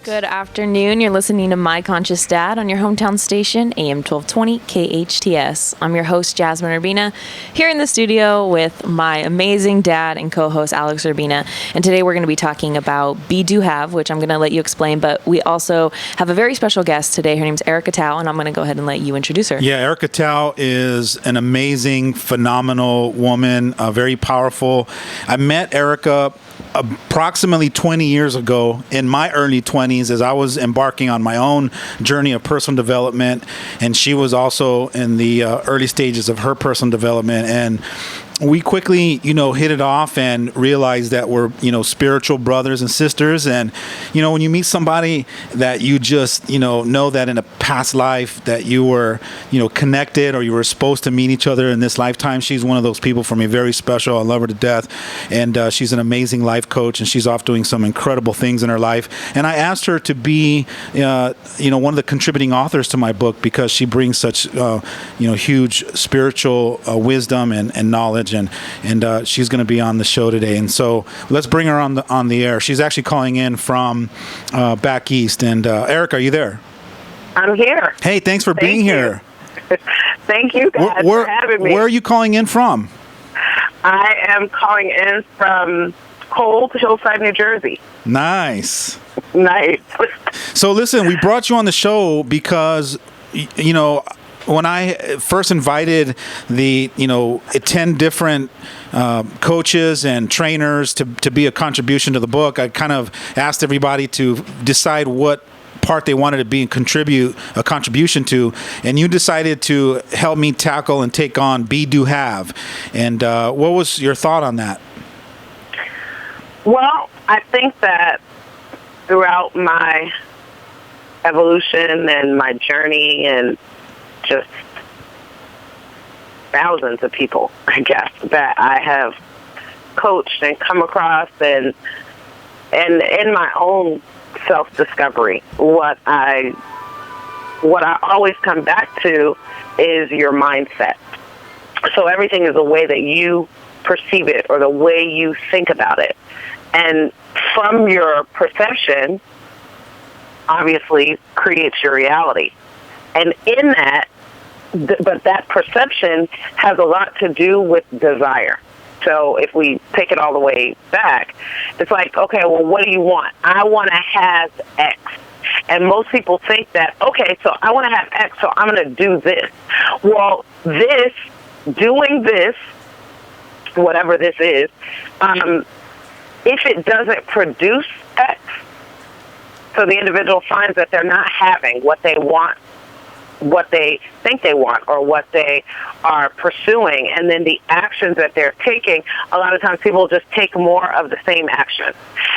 Good afternoon. You're listening to My Conscious Dad on your hometown station, AM 1220 KHTS. I'm your host, Jasmine Urbina, here in the studio with my amazing dad and co-host, Alex Urbina. And today we're going to be talking about Be Do Have, which I'm going to let you explain, but we also have a very special guest today. Her name's Erica Tao, and I'm going to go ahead and let you introduce her. Yeah, Erica Tao is an amazing, phenomenal woman, very powerful. I met Erica approximately 20 years ago in my early 20s as I was embarking on my own journey of personal development, and she was also in the early stages of her personal development, and we quickly, hit it off and realized that we're, spiritual brothers and sisters. And, when you meet somebody that you just, know that in a past life that you were, connected or you were supposed to meet each other in this lifetime, she's one of those people for me, very special. I love her to death. And she's an amazing life coach, and she's off doing some incredible things in her life. And I asked her to be, one of the contributing authors to my book because she brings such, huge spiritual wisdom and knowledge. And she's going to be on the show today, and so let's bring her on the air. She's actually calling in from back east. And Eric, are you there? I'm here. Hey, thanks for being here. Thank you guys for having me. Where are you calling in from? I am calling in from cold Hillside, New Jersey. Nice. So listen, we brought you on the show because when I first invited the, 10 different coaches and trainers to be a contribution to the book, I kind of asked everybody to decide what part they wanted to be and contribute a contribution to, and you decided to help me tackle and take on Be Do Have. And what was your thought on that? Well, I think that throughout my evolution and my journey and just thousands of people, I guess, that I have coached and come across, and in my own self-discovery, what I always come back to is your mindset. So everything is the way that you perceive it or the way you think about it. And from your perception, obviously, creates your reality. And in that, but that perception has a lot to do with desire. So if we take it all the way back, it's like, okay, well, what do you want? I want to have X. And most people think that, okay, so I want to have X, so I'm going to do this. Well, doing this, whatever this is, if it doesn't produce X, so the individual finds that they're not having what they want, what they think they want, or what they are pursuing, and then the actions that they're taking, a lot of times people just take more of the same action,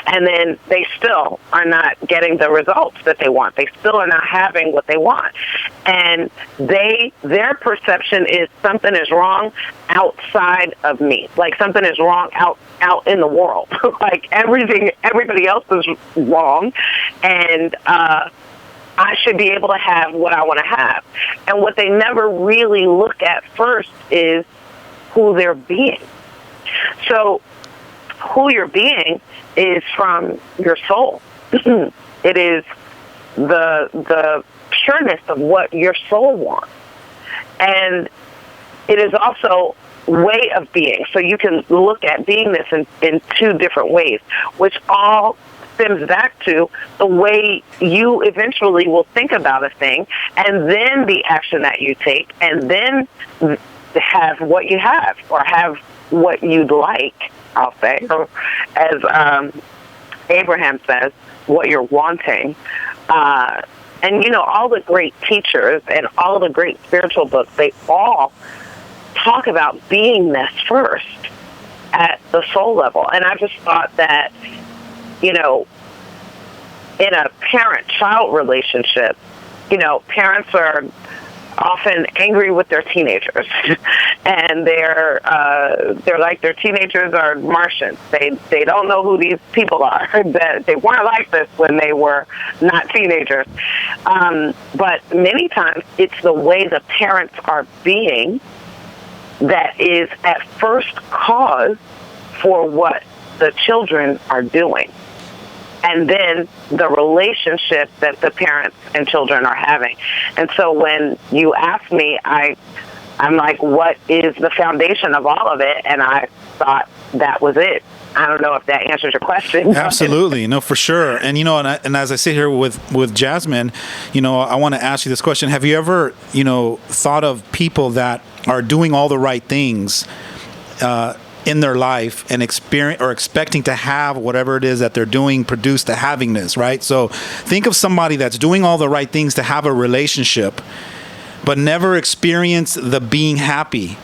and then they still are not getting the results that they want. They still are not having what they want, and their perception is something is wrong outside of me, like something is wrong out in the world, like everybody else is wrong, and I should be able to have what I want to have. And what they never really look at first is who they're being. So who you're being is from your soul. It is the pureness of what your soul wants. And it is also way of being. So you can look at beingness in two different ways, which all stems back to the way you eventually will think about a thing, and then the action that you take, and then have what you have, or have what you'd like, I'll say, or as Abraham says, what you're wanting. And, all the great teachers and all the great spiritual books, they all talk about beingness first at the soul level. And I just thought that, in a parent-child relationship, parents are often angry with their teenagers, and they're like their teenagers are Martians. They don't know who these people are. That they weren't like this when they were not teenagers. But many times it's the way the parents are being that is at first cause for what the children are doing. and then the relationship that the parents and children are having. And so when you ask me, I'm like, what is the foundation of all of it? And I thought that was it. I don't know if that answers your question. Absolutely. No, for sure. And, and as I sit here with Jasmine, I want to ask you this question. Have you ever, thought of people that are doing all the right things in their life and expecting to have whatever it is that they're doing produce the havingness, right? So think of somebody that's doing all the right things to have a relationship, but never experience the being happy,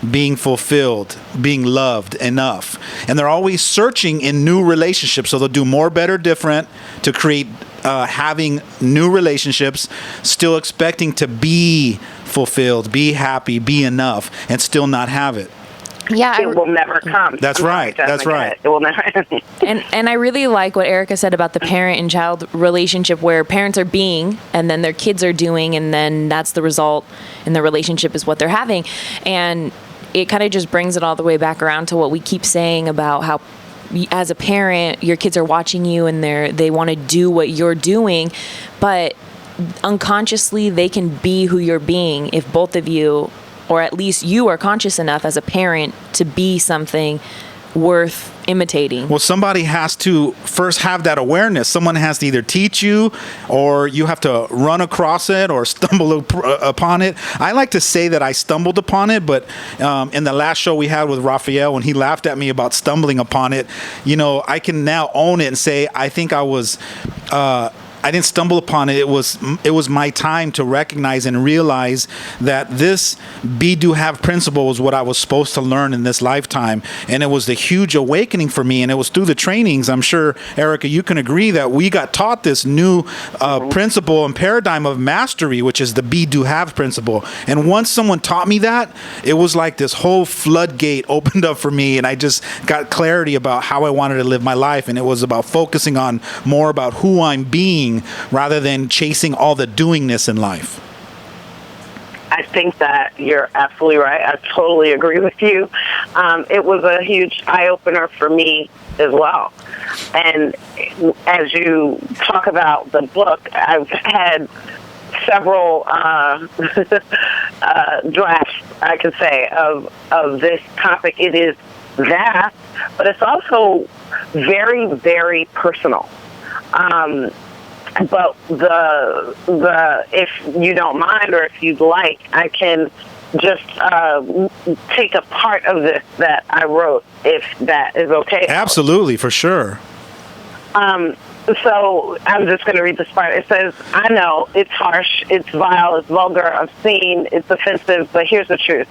being fulfilled, being loved enough. And they're always searching in new relationships. So they'll do more, better, different to create having new relationships, still expecting to be fulfilled, be happy, be enough, and still not have it. Yeah, it will never come. That's right. That's right. It will never. and I really like what Erica said about the parent and child relationship, where parents are being, and then their kids are doing, and then that's the result, and the relationship is what they're having. And it kind of just brings it all the way back around to what we keep saying about how, as a parent, your kids are watching you and they want to do what you're doing, but unconsciously they can be who you're being if both of you, or at least you, are conscious enough as a parent to be something worth imitating. Well, somebody has to first have that awareness. Someone has to either teach you, or you have to run across it or stumble upon it. I like to say that I stumbled upon it, but in the last show we had with Raphael, when he laughed at me about stumbling upon it, I can now own it and say I think I didn't stumble upon it. It was my time to recognize and realize that this be, do, have principle was what I was supposed to learn in this lifetime. And it was the huge awakening for me. And it was through the trainings. I'm sure, Erica, you can agree that we got taught this new principle and paradigm of mastery, which is the be, do, have principle. And once someone taught me that, it was like this whole floodgate opened up for me. And I just got clarity about how I wanted to live my life. And it was about focusing on more about who I'm being, rather than chasing all the doingness in life. I think that you're absolutely right. I totally agree with you. It was a huge eye-opener for me as well. And as you talk about the book, I've had several drafts, I could say, of this topic. It is vast, but it's also very, very personal. But if you don't mind, or if you'd like, I can just take a part of this that I wrote, if that is okay. Absolutely, for sure. So I'm just going to read this part. It says, I know it's harsh, it's vile, it's vulgar, obscene, it's offensive, but here's the truth.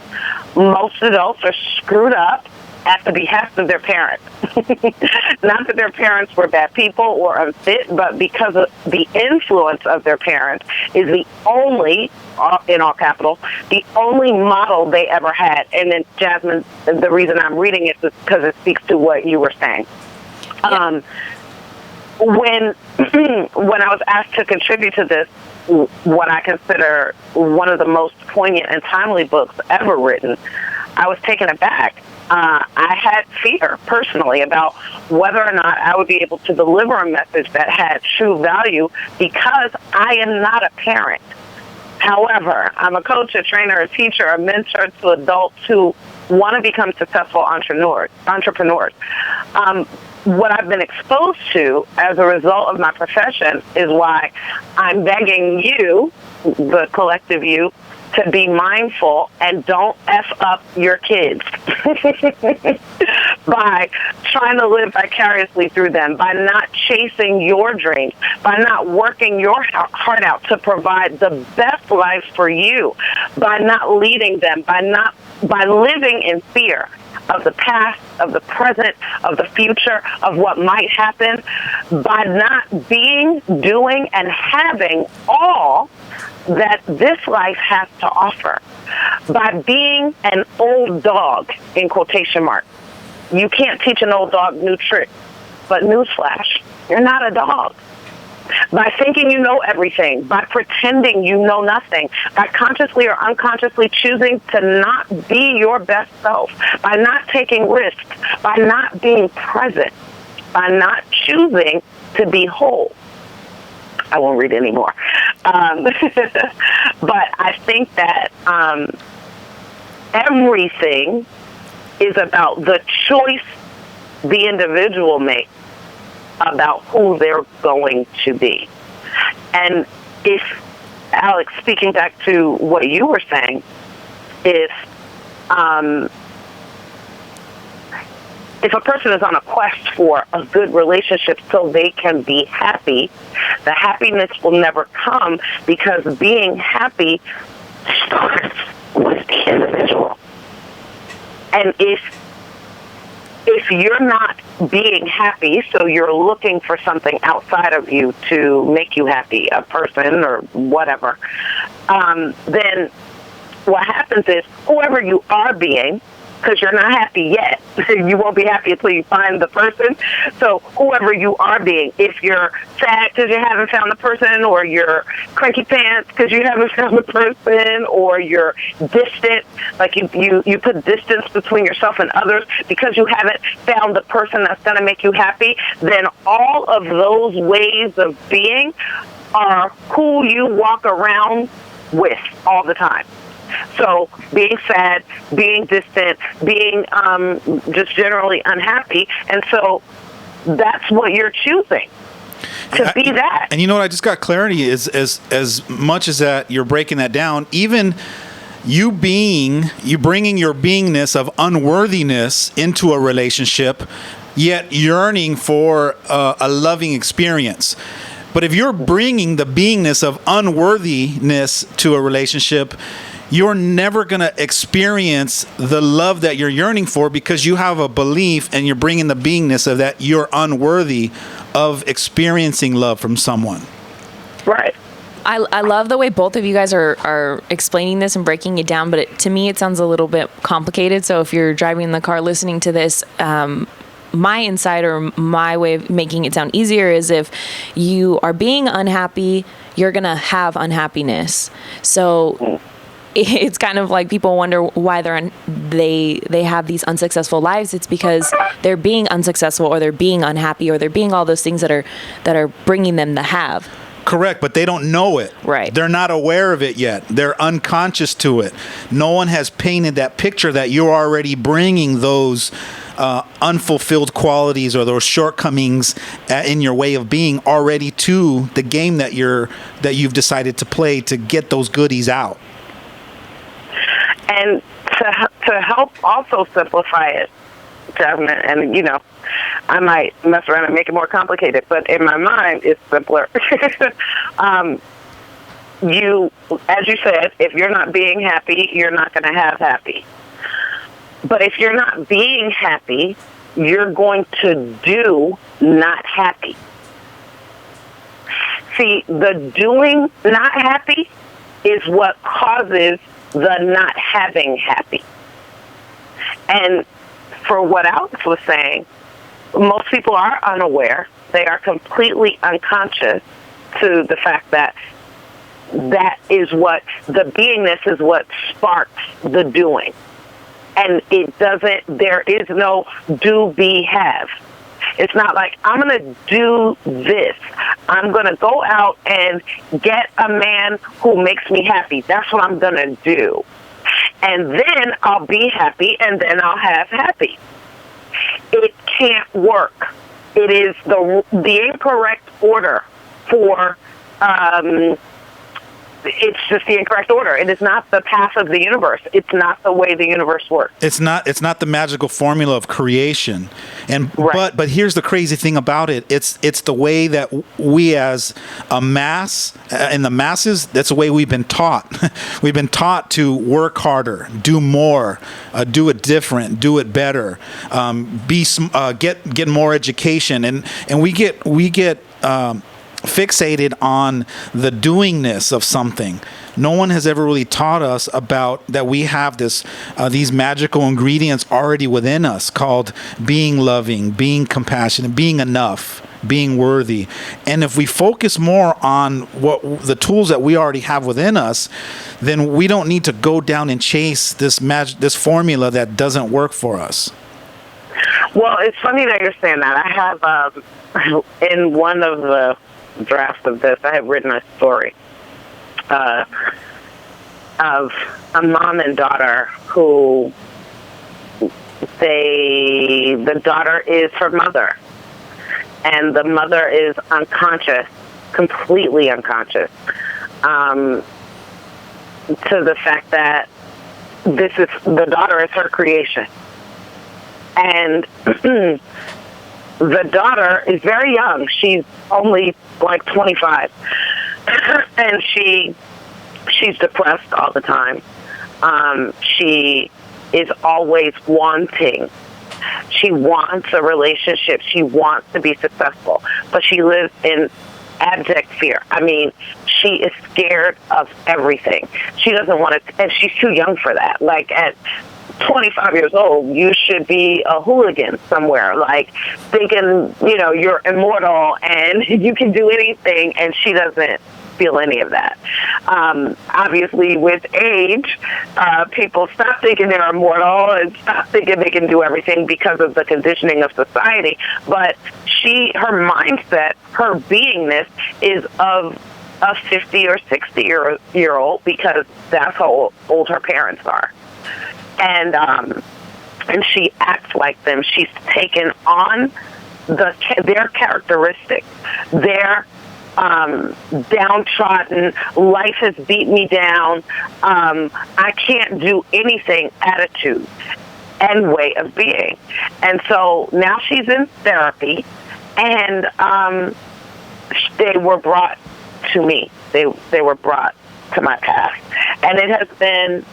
Most adults are screwed up at the behest of their parents. Not that their parents were bad people or unfit, but because of the influence of their parents is the only, in all capitals, the only model they ever had. And then, Jasmine, the reason I'm reading it is because it speaks to what you were saying. Yeah. When I was asked to contribute to this, what I consider one of the most poignant and timely books ever written, I was taken aback. I had fear personally about whether or not I would be able to deliver a message that had true value, because I am not a parent. However, I'm a coach, a trainer, a teacher, a mentor to adults who want to become successful entrepreneurs. What I've been exposed to as a result of my profession is why I'm begging you, the collective you, to be mindful and don't F up your kids by trying to live vicariously through them, by not chasing your dreams, by not working your heart out to provide the best life for you, by not leading them, by living in fear of the past, of the present, of the future, of what might happen, by not being, doing, and having all that this life has to offer, by being an old dog, in quotation marks. You can't teach an old dog new tricks, but newsflash, you're not a dog. By thinking you know everything, by pretending you know nothing, by consciously or unconsciously choosing to not be your best self, by not taking risks, by not being present, by not choosing to be whole. I won't read anymore. But I think that everything is about the choice the individual makes about who they're going to be. And if, Alex, speaking back to what you were saying, if a person is on a quest for a good relationship so they can be happy, the happiness will never come, because being happy starts with the individual. And if you're not being happy, so you're looking for something outside of you to make you happy, a person or whatever, then what happens is whoever you are being, because you're not happy yet, you won't be happy until you find the person. So whoever you are being, if you're sad because you haven't found the person, or you're cranky pants because you haven't found the person, or you're distant, like you put distance between yourself and others because you haven't found the person that's going to make you happy, then all of those ways of being are who you walk around with all the time. So being sad, being distant, being just generally unhappy. And so that's what you're choosing, to be that. And you know what? I just got clarity is as much as that you're breaking that down, even you bringing your beingness of unworthiness into a relationship, yet yearning for a loving experience. But if you're bringing the beingness of unworthiness to a relationship, you're never going to experience the love that you're yearning for, because you have a belief and you're bringing the beingness of that you're unworthy of experiencing love from someone. Right. I love the way both of you guys are explaining this and breaking it down, but to me it sounds a little bit complicated. So if you're driving in the car listening to this, my insight or my way of making it sound easier is, if you are being unhappy, you're going to have unhappiness. So it's kind of like people wonder why they have these unsuccessful lives. It's because they're being unsuccessful, or they're being unhappy, or they're being all those things that are bringing them the have. Correct, but they don't know it. Right. They're not aware of it yet. They're unconscious to it. No one has painted that picture that you're already bringing those unfulfilled qualities or those shortcomings in your way of being already to the game that you've decided to play to get those goodies out. And to help also simplify it, Jasmine, and I might mess around and make it more complicated, but in my mind, it's simpler. As you said, if you're not being happy, you're not going to have happy. But if you're not being happy, you're going to do not happy. See, the doing not happy is what causes the not having happy. And for what Alex was saying, most people are unaware. They are completely unconscious to the fact that is what the beingness is, what sparks the doing. And there is no do, be, have. It's not like, I'm going to do this. I'm going to go out and get a man who makes me happy. That's what I'm going to do. And then I'll be happy, and then I'll have happy. It can't work. It is the incorrect order for it's just the incorrect order. It is not the path of the universe. It's not the way the universe works. It's not the magical formula of creation. And right. but here's the crazy thing about it. It's the way that we as a mass, in the masses, that's the way we've been taught. We've been taught to work harder, do more, do it different, do it better, get more education, and we get fixated on the doingness of something. No one has ever really taught us about that we have these magical ingredients already within us, called being loving, being compassionate, being enough, being worthy. And if we focus more on what the tools that we already have within us, then we don't need to go down and chase this formula that doesn't work for us. Well, it's funny that you're saying that. I have, in one of the drafts of this, I have written a story of a mom and daughter who the daughter is her mother, and the mother is unconscious, completely unconscious, to the fact that the daughter is her creation. And the daughter is very young. She's only like 25. And she's depressed all the time. She is always wanting. She wants a relationship. She wants to be successful. But she lives in abject fear. I mean, she is scared of everything. She doesn't want to, and she's too young for that. Like, at 25 years old, you should be a hooligan somewhere, like thinking, you're immortal and you can do anything, and she doesn't feel any of that. Obviously, with age, people stop thinking they're immortal and stop thinking they can do everything because of the conditioning of society. But her mindset, her beingness is of a 50 or 60-year-old, because that's how old her parents are. And she acts like them. She's taken on their characteristics, their downtrodden, life has beat me down, I can't do anything attitude and way of being. And so now she's in therapy, and they were brought to me. They were brought to my path. And it has been,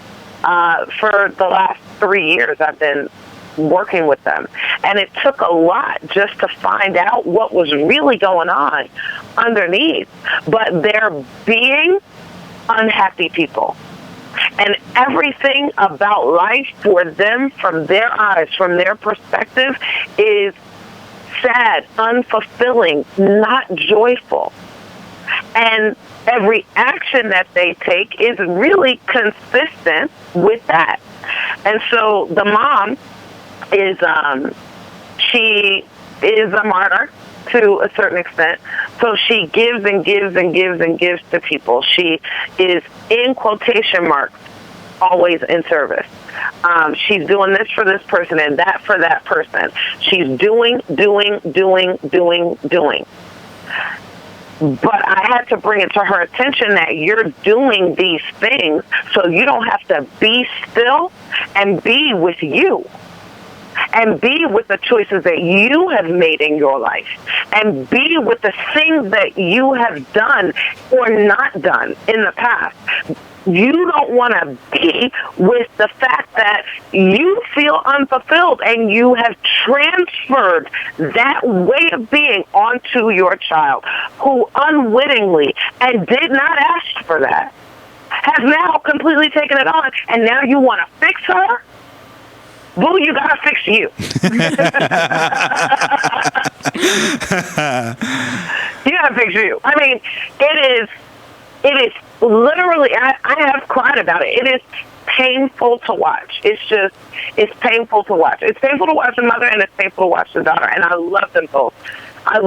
for the last 3 years, I've been working with them. And it took a lot just to find out what was really going on underneath. But they're being unhappy people. And everything about life for them, from their eyes, from their perspective, is sad, unfulfilling, not joyful. And every action that they take is really consistent with that. And so the mom is, she is a martyr to a certain extent. So she gives and gives and gives and gives to people. She is, in quotation marks, always in service. She's doing this for this person and that for that person. She's doing. But I had to bring it to her attention that you're doing these things so you don't have to be still and be with you. And be with the choices that you have made in your life. And be with the things that you have done or not done in the past. You don't want to be with the fact that you feel unfulfilled and you have transferred that way of being onto your child, who unwittingly and did not ask for that, has now completely taken it on, and now you want to fix her? Boo, you gotta fix you. You gotta fix you. I mean, it is literally, I have cried about it. It is painful to watch. It's painful to watch. It's painful to watch the mother, and it's painful to watch the daughter. And I love them both. I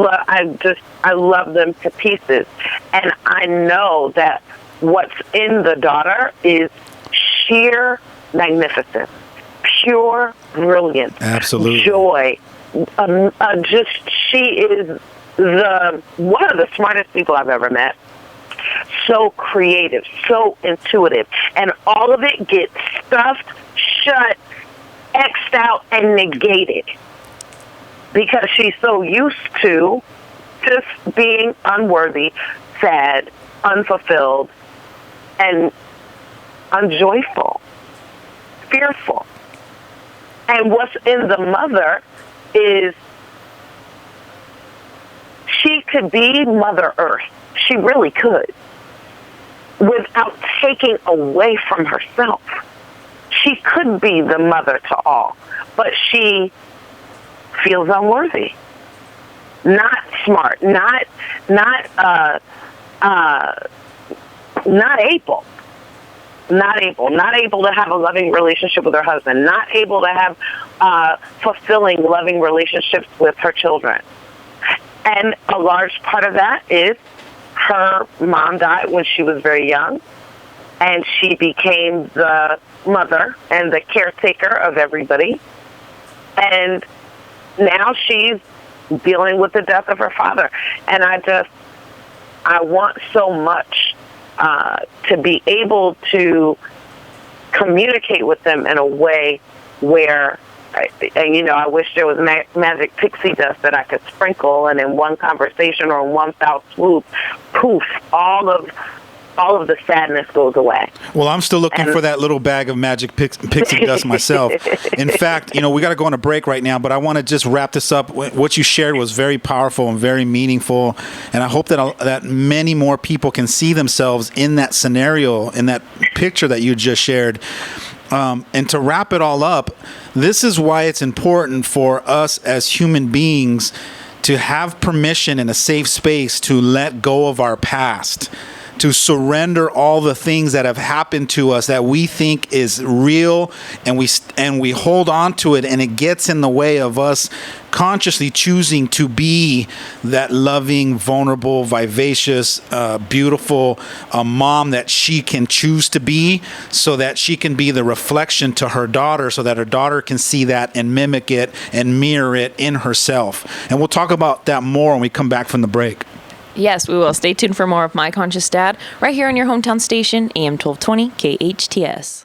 love them to pieces. And I know that what's in the daughter is sheer magnificence. Pure brilliance, absolutely, joy. She is one of the smartest people I've ever met. So creative, so intuitive, and all of it gets stuffed, shut, X'd out, and negated because she's so used to just being unworthy, sad, unfulfilled, and unjoyful, fearful. And what's in the mother is she could be Mother Earth. She really could, without taking away from herself. She could be the mother to all, but she feels unworthy, not smart, not able. not able to have a loving relationship with her husband, not able to have fulfilling, loving relationships with her children. And a large part of that is her mom died when she was very young, and she became the mother and the caretaker of everybody. And now she's dealing with the death of her father. And I want so much to be able to communicate with them in a way where, I wish there was magic pixie dust that I could sprinkle, and in one conversation or in one foul swoop, poof, all of the sadness goes away. Well, I'm still looking for that little bag of magic pixie dust myself. In fact, we got to go on a break right now, but I want to just wrap this up. What you shared was very powerful and very meaningful, and I hope that many more people can see themselves in that scenario, in that picture that you just shared. And to wrap it all up, this is why it's important for us as human beings to have permission in a safe space to let go of our past, to surrender all the things that have happened to us that we think is real, and we hold on to it, and it gets in the way of us consciously choosing to be that loving, vulnerable, vivacious, beautiful mom that she can choose to be, so that she can be the reflection to her daughter, so that her daughter can see that and mimic it and mirror it in herself. And we'll talk about that more when we come back from the break. Yes, we will. Stay tuned for more of My Conscious Dad right here on your hometown station, AM 1220 KHTS.